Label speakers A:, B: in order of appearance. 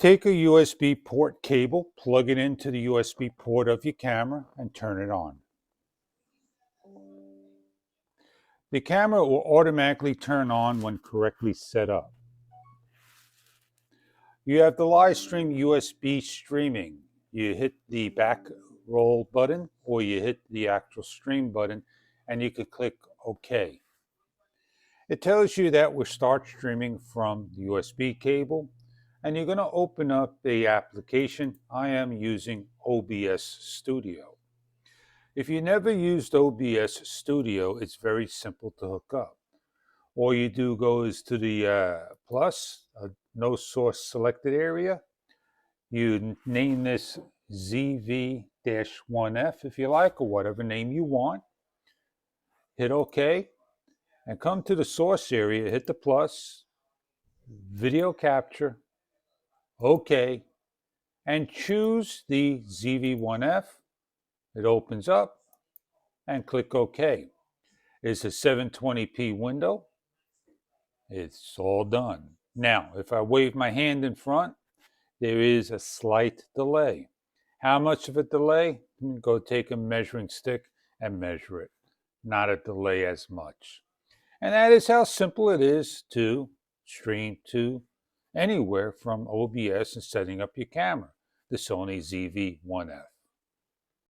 A: Take a USB port cable, plug it into the USB port of your camera, and turn it on. The camera will automatically turn on when correctly set up. You have the live stream USB streaming. You hit the back roll button or you hit the actual stream button and you can click OK. It tells you that we'll start streaming from the USB cable and you're going to open up the application. I am using OBS Studio. If you never used OBS Studio, it's very simple to hook up. All you do goes to the plus, no source selected area. You name this ZV-1F if you like, or whatever name you want. Hit OK, and come to the source area, hit the plus, video capture, OK, and choose the ZV-1F. It opens up, and click OK. It's a 720p window. It's all done. Now, if I wave my hand in front, there is a slight delay. How much of a delay? Go take a measuring stick and measure it. Not a delay as much. And that is how simple it is to stream to anywhere from OBS and setting up your camera, the Sony ZV-1F.